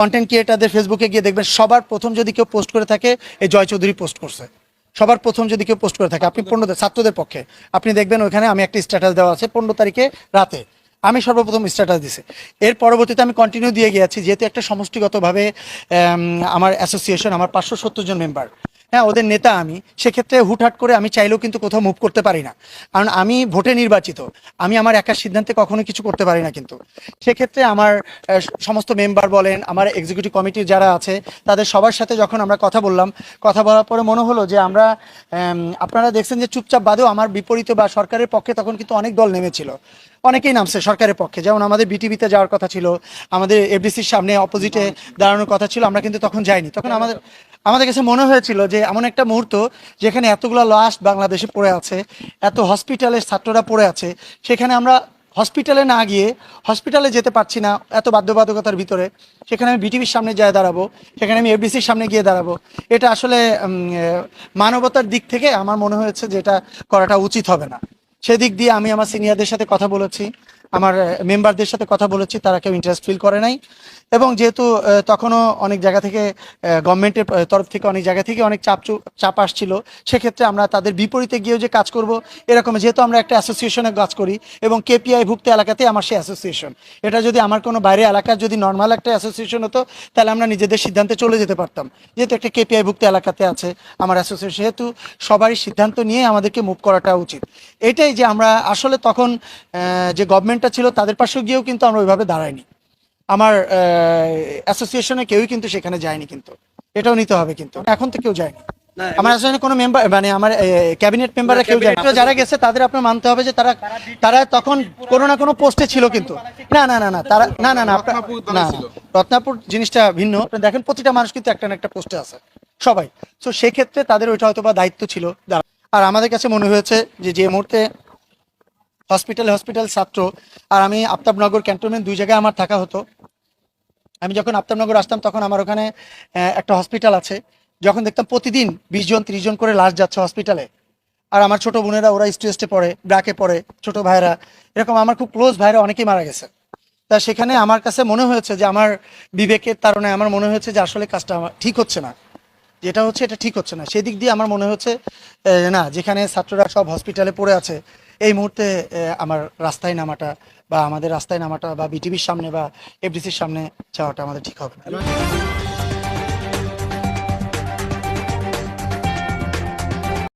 Content ক্রিয়েটারদের ফেসবুকে গিয়ে দেখবেন সবার প্রথম যদি কেউ পোস্ট করে থাকে এই জয় চৌধুরী পোস্ট করছে। সবার প্রথম যদি কেউ পোস্ট করে থাকে, আপনি 15 ছাত্রদের পক্ষে আপনি দেখবেন ওইখানে আমি একটা স্ট্যাটাস দেওয়া আছে 15 তারিখে রাতে, আমি সর্বপ্রথম স্ট্যাটাস দিছি। এর পরবর্তীতে আমি কন্টিনিউ দিয়ে গিয়েছি, যেহেতু একটা সমষ্টিগতভাবে আমার অ্যাসোসিয়েশন, আমার 570 জন মেম্বার, হ্যাঁ ওদের নেতা আমি, সেক্ষেত্রে হুটহাট করে আমি চাইলেও কিন্তু কোথাও মুভ করতে পারি না, কারণ আমি ভোটে নির্বাচিত। আমি আমার একার সিদ্ধান্তে কখনো কিছু করতে পারি না। কিন্তু সেক্ষেত্রে আমার সমস্ত মেম্বার বলেন, আমার এক্সিকিউটিভ কমিটির যারা আছে, তাদের সবার সাথে যখন আমরা কথা বললাম, কথা বলার পরে মনে হলো যে আমরা আপনারা দেখছেন যে চুপচাপ বাদেও আমার বিপরীতে বা সরকারের পক্ষে তখন কিন্তু অনেক দল নেমেছিল, অনেকেই নামছে সরকারের পক্ষে। যেমন আমাদের বিটিভিতে যাওয়ার কথা ছিল, আমাদের এফডিসির সামনে অপোজিটে দাঁড়ানোর কথা ছিল, আমরা কিন্তু তখন যাইনি। তখন আমাদের কাছে মনে হয়েছিল যে এমন একটা মুহূর্ত যেখানে এতগুলো লাশ বাংলাদেশে পড়ে আছে, এত হসপিটালের ছাত্ররা পড়ে আছে, সেখানে আমরা হসপিটালে না গিয়ে, হসপিটালে যেতে পারছি না এত বাধ্যবাধকতার ভিতরে, সেখানে আমি বিটিভির সামনে যায় দাঁড়াবো, সেখানে আমি এফডিসির সামনে গিয়ে দাঁড়াবো, এটা আসলে মানবতার দিক থেকে আমার মনে হয়েছে যে এটা করাটা উচিত হবে না। সেদিক দিয়ে আমি আমার সিনিয়রদের সাথে কথা বলেছি, আমার মেম্বারদের সাথে কথা বলেছি, তারা কেউ ইন্টারেস্ট ফিল করে নাই। এবং যেহেতু তখনও অনেক জায়গা থেকে গভর্নমেন্টের তরফ থেকে অনেক জায়গা থেকে অনেক চাপ আসছিল, সেক্ষেত্রে আমরা তাদের বিপরীতে গিয়েও যে কাজ করব এরকম, যেহেতু আমরা একটা অ্যাসোসিয়েশনে কাজ করি এবং কেপিআই ভুক্ত এলাকাতেই আমার সেই অ্যাসোসিয়েশন, এটা যদি আমার কোনো বাইরে এলাকার যদি নর্মাল একটা অ্যাসোসিয়েশন হতো তাহলে আমরা নিজেদের সিদ্ধান্তে চলে যেতে পারতাম। যেহেতু একটা কেপিআই ভুক্ত এলাকাতে আছে আমার অ্যাসোসিয়েশন, সেহেতু সবারই সিদ্ধান্ত নিয়ে আমাদেরকে মুভ করাটা উচিত। এটাই যে আমরা আসলে তখন যে গভর্নমেন্টটা ছিল তাদের পাশে গিয়েও কিন্তু আমরা ওইভাবে দাঁড়াইনি, আমার অ্যাসোসিয়েশনে কেউই কিন্তু সেখানে যায়নি, কিন্তু এটাও নিতে হবে। কিন্তু এখন তো কেউ যায়নি, আমার অ্যাসোসিয়েশনে কোনো মেম্বার মানে আমার ক্যাবিনেট মেম্বাররা কেউ যায়নি। যারা গেছে তাদের আপনার মানতে হবে যে তারা তারা তখন কোনো না কোনো পোস্টে ছিল। কিন্তু না না না না তারা না না না না, রত্নাপুর জিনিসটা ভিন্ন। দেখেন প্রতিটা মানুষ কিন্তু একটা না একটা পোস্টে আছে সবাই, তো সেক্ষেত্রে তাদের ওইটা হয়তো বা দায়িত্ব ছিল। আর আমাদের কাছে মনে হয়েছে যে মুহূর্তে হসপিটাল ছাত্র, আর আমি আফতাবনগর ক্যান্টনমেন্ট দুই জায়গায় আমার থাকা হতো। আমি যখন আফতাবনগর আসতাম তখন আমার ওখানে একটা হসপিটাল আছে, যখন দেখতাম প্রতিদিন 20 জন 30 জন করে লাশ যাচ্ছে হসপিটালে, আর আমার ছোট বোনেরা ওরা স্টুডেন্টে পড়ে, ব্র্যাকে পড়ে, ছোট ভাইরা, এরকম আমার খুব ক্লোজ ভাইরা অনেকেই মারা গেছে। তা সেখানে আমার কাছে মনে হয়েছে যে আমার বিবেকের তাড়নায় আমার মনে হয়েছে যে আসলে কাজটা আমার ঠিক হচ্ছে না, যেটা হচ্ছে এটা ঠিক হচ্ছে না। সেদিক দিয়ে আমার মনে হচ্ছে না, যেখানে ছাত্ররা সব হসপিটালে পড়ে আছে এই মুহূর্তে আমার রাস্তায় নামাটা বা আমাদের রাস্তায় নামাটা বা বিটিভির সামনে বা এফডিসির সামনে যাওয়াটা আমাদের ঠিক হবে না।